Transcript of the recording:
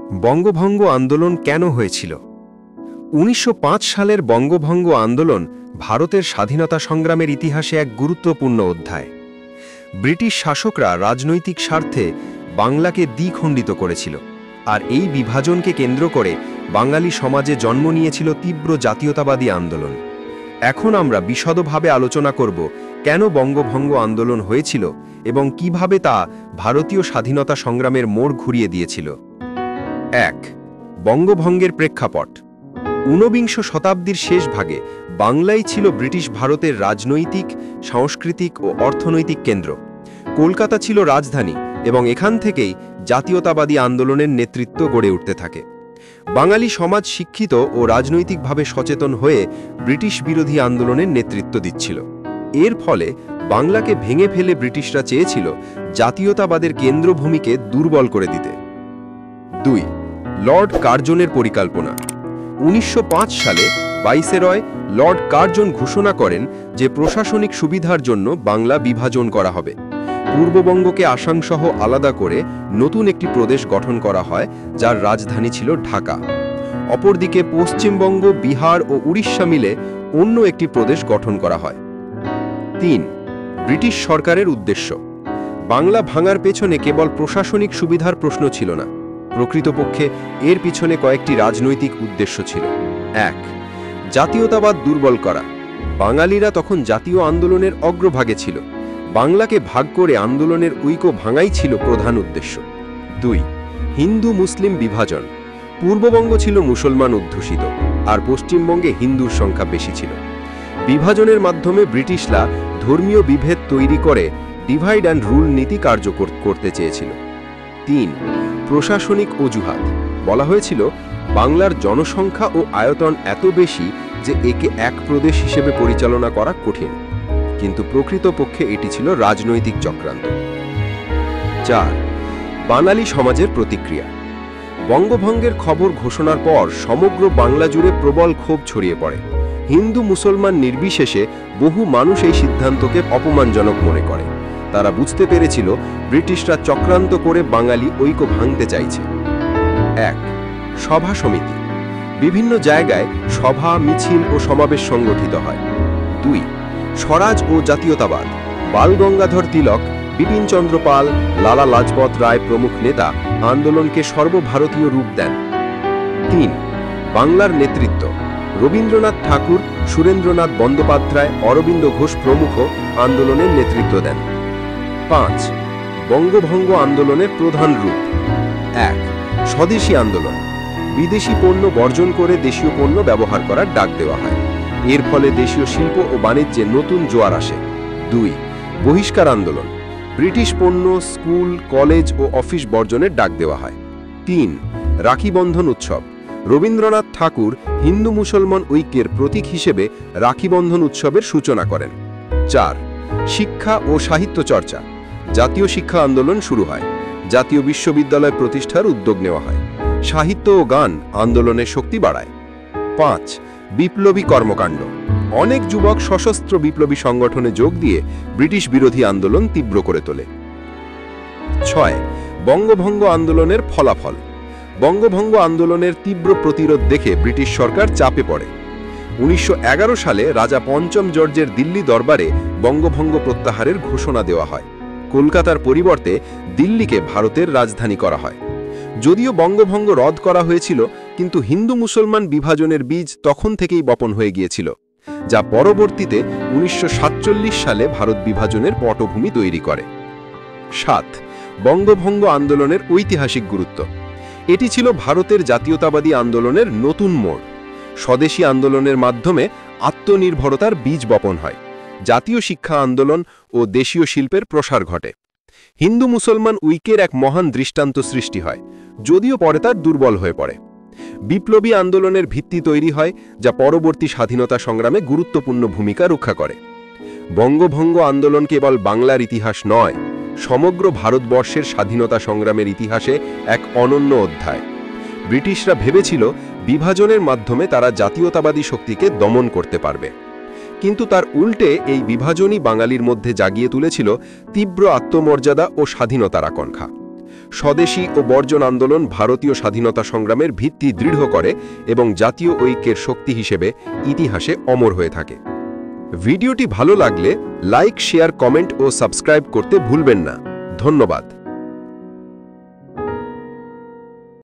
বঙ্গভঙ্গ আন্দোলন কেন হয়েছিল? ১৯০৫ সালের বঙ্গভঙ্গ আন্দোলন ভারতের স্বাধীনতা সংগ্রামের ইতিহাসে এক গুরুত্বপূর্ণ অধ্যায়। ব্রিটিশ শাসকরা রাজনৈতিক স্বার্থে বাংলাকে দ্বিখণ্ডিত করেছিল, আর এই বিভাজনকে কেন্দ্র করে বাঙালি সমাজে জন্ম নিয়েছিল তীব্র জাতীয়তাবাদী আন্দোলন। এখন আমরা বিশদভাবে আলোচনা করব কেন বঙ্গভঙ্গ আন্দোলন হয়েছিল এবং কিভাবে তা ভারতীয় স্বাধীনতা সংগ্রামের মোড় ঘুরিয়ে দিয়েছিল। ১. বঙ্গভঙ্গের প্রেক্ষাপট। ঊনবিংশ শতাব্দীর শেষ ভাগে বাংলাই ছিল ব্রিটিশ ভারতের রাজনৈতিক, সাংস্কৃতিক ও অর্থনৈতিক কেন্দ্র। কলকাতা ছিল রাজধানী এবং এখান থেকেই জাতীয়তাবাদী আন্দোলনের নেতৃত্ব গড়ে উঠতে থাকে। বাঙালি সমাজ শিক্ষিত ও রাজনৈতিকভাবে সচেতন হয়ে ব্রিটিশ বিরোধী আন্দোলনের নেতৃত্ব দিচ্ছিল। এর ফলে বাংলাকে ভেঙে ফেলে ব্রিটিশরা চেয়েছিল জাতীয়তাবাদের কেন্দ্রভূমিকে দুর্বল করে দিতে। ২. লর্ড কার্জনের পরিকল্পনা। ১৯০৫ সালে ভাইসরয় লর্ড কার্জন ঘোষণা করেন যে প্রশাসনিক সুবিধার জন্য বাংলা বিভাজন করা হবে। পূর্ববঙ্গকে আসামসহ আলাদা করে নতুন একটি প্রদেশ গঠন করা হয়, যার রাজধানী ছিল ঢাকা। অপরদিকে পশ্চিমবঙ্গ, বিহার ও উড়িষ্যা মিলে অন্য একটি প্রদেশ গঠন করা হয়। ৩. ব্রিটিশ সরকারের উদ্দেশ্য। বাংলা ভাঙার পেছনে কেবল প্রশাসনিক সুবিধার প্রশ্ন ছিল না, প্রকৃতপক্ষে এর পিছনে কয়েকটি রাজনৈতিক উদ্দেশ্য ছিল। ১. জাতীয়তাবাদ দুর্বল করা। বাঙালিরা তখন জাতীয় আন্দোলনের অগ্রভাগে ছিল। বাংলাকে ভাগ করে আন্দোলনের ঐক্য ভাঙাই ছিল প্রধান উদ্দেশ্য। ২. হিন্দু মুসলিম বিভাজন। পূর্ববঙ্গ ছিল মুসলমান অধ্যুষিত, আর পশ্চিমবঙ্গে হিন্দুর সংখ্যা বেশি ছিল। বিভাজনের মাধ্যমে ব্রিটিশরা ধর্মীয় বিভেদ তৈরি করে ডিভাইড অ্যান্ড রুল নীতি কার্যকর করতে চেয়েছিল। ৩. প্রশাসনিক অজুহাত। বলা হয়েছিল বাংলার জনসংখ্যা ও আয়তন এত বেশি যে একে এক প্রদেশ হিসেবে পরিচালনা করা কঠিন, কিন্তু প্রকৃতপক্ষে এটি ছিল রাজনৈতিক চক্রান্ত। ৪. বাঙালি সমাজের প্রতিক্রিয়া। বঙ্গভঙ্গের খবর ঘোষণার পর সমগ্র বাংলা জুড়ে প্রবল ক্ষোভ ছড়িয়ে পড়ে। হিন্দু মুসলমান নির্বিশেষে বহু মানুষ এই সিদ্ধান্তকে অপমানজনক মনে করে। তারা বুঝতে পেরেছিল ব্রিটিশরা চক্রান্ত করে বাঙালি ঐক্য ভাঙতে চাইছে। ১. সভা সমিতি। বিভিন্ন জায়গায় সভা, মিছিল ও সমাবেশ সংগঠিত হয়। ২. স্বরাজ ও জাতীয়তাবাদ। বালগঙ্গাধর তিলক, বিপিনচন্দ্র পাল, লালা লাজপত রায় প্রমুখ নেতা আন্দোলনকে সর্বভারতীয় রূপ দেন। ৩. বাংলার নেতৃত্ব। রবীন্দ্রনাথ ঠাকুর, সুরেন্দ্রনাথ বন্দ্যোপাধ্যায়, অরবিন্দ ঘোষ প্রমুখ আন্দোলনের নেতৃত্ব দেন। ৫. বঙ্গভঙ্গ আন্দোলনের প্রধান রূপ। ১. স্বদেশী আন্দোলন। বিদেশি পণ্য বর্জন করে দেশীয় পণ্য ব্যবহার করার ডাক দেওয়া হয়। এর ফলে দেশীয় শিল্প ও বাণিজ্যে নতুন জোয়ার আসে। ২. বহিষ্কার আন্দোলন। ব্রিটিশ পণ্য, স্কুল, কলেজ ও অফিস বর্জনের ডাক দেওয়া হয়। ৩. রাখি বন্ধন উৎসব। রবীন্দ্রনাথ ঠাকুর হিন্দু মুসলমান ঐক্যের প্রতীক হিসেবে রাখি বন্ধন উৎসবের সূচনা করেন। ৪. শিক্ষা ও সাহিত্য চর্চা। জাতীয় শিক্ষা আন্দোলন শুরু হয়। জাতীয় বিশ্ববিদ্যালয় প্রতিষ্ঠার উদ্যোগ নেওয়া হয়। সাহিত্য ও গান আন্দোলনের শক্তি বাড়ায়। ৫. বিপ্লবী কর্মকাণ্ড। অনেক যুবক সশস্ত্র বিপ্লবী সংগঠনে যোগ দিয়ে ব্রিটিশ বিরোধী আন্দোলন তীব্র করে তোলে। ৬. বঙ্গভঙ্গ আন্দোলনের ফলাফল। বঙ্গভঙ্গ আন্দোলনের তীব্র প্রতিরোধ দেখে ব্রিটিশ সরকার চাপে পড়ে। ১৯১১ সালে রাজা পঞ্চম জর্জের দিল্লি দরবারে বঙ্গভঙ্গ প্রত্যাহারের ঘোষণা দেওয়া হয়। কলকাতার পরিবর্তে দিল্লিকে ভারতের রাজধানী করা হয়। যদিও বঙ্গভঙ্গ রদ করা হয়েছিল, কিন্তু হিন্দু মুসলমান বিভাজনের বীজ তখন থেকেই বপন হয়ে গিয়েছিল, যা পরবর্তীতে ১৯৪৭ সালে ভারত বিভাজনের পটভূমি তৈরি করে। ৭. বঙ্গভঙ্গ আন্দোলনের ঐতিহাসিক গুরুত্ব। এটি ছিল ভারতের জাতীয়তাবাদী আন্দোলনের নতুন মোড়। স্বদেশী আন্দোলনের মাধ্যমে আত্মনির্ভরতার বীজ বপন হয়। জাতীয় শিক্ষা আন্দোলন ও দেশীয় শিল্পের প্রসার ঘটে। হিন্দু মুসলমান ঐক্যের এক মহান দৃষ্টান্ত সৃষ্টি হয়, যদিও পরে তার দুর্বল হয়ে পড়ে। বিপ্লবী আন্দোলনের ভিত্তি তৈরি হয়, যা পরবর্তী স্বাধীনতা সংগ্রামে গুরুত্বপূর্ণ ভূমিকা রক্ষা করে। বঙ্গভঙ্গ আন্দোলন কেবল বাংলার ইতিহাস নয়, সমগ্র ভারতবর্ষের স্বাধীনতা সংগ্রামের ইতিহাসে এক অনন্য অধ্যায়। ব্রিটিশরা ভেবেছিল বিভাজনের মাধ্যমে তারা জাতীয়তাবাদী শক্তিকে দমন করতে পারবে, কিন্তু তার উল্টে এই বিভাজনই বাঙালির মধ্যে জাগিয়ে তুলেছিল তীব্র আত্মমর্যাদা ও স্বাধীনতার আকাঙ্ক্ষা। স্বদেশী ও বর্জন আন্দোলন ভারতীয় স্বাধীনতা সংগ্রামের ভিত্তি দৃঢ় করে এবং জাতীয় ঐক্যের শক্তি হিসেবে ইতিহাসে অমর হয়ে থাকে। ভিডিওটি ভালো লাগলে লাইক, শেয়ার, কমেন্ট ও সাবস্ক্রাইব করতে ভুলবেন না। ধন্যবাদ।